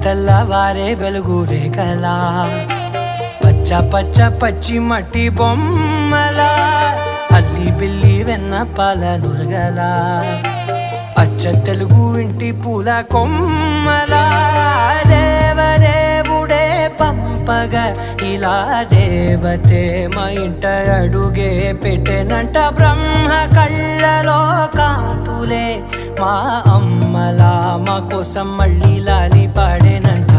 తెల్లవారే వెలుగు రేఖలా పచ్చ పచ్చ పచ్చి మట్టి బొమ్మలా అల్లి బిల్లి వెన్న పాల నురగలా అచ్చ తెలుగు ఇంటి పూల కొమ్మలా దేవదేవుడే పంపగా ఇలా దేవతే మా ఇంట అడుగే పెట్టెనంట బ్రహ్మ కళ్ళలో కాంతులే మా అమ్మలా మా కోసం మళ్ళీ లాలి పాడేనంట.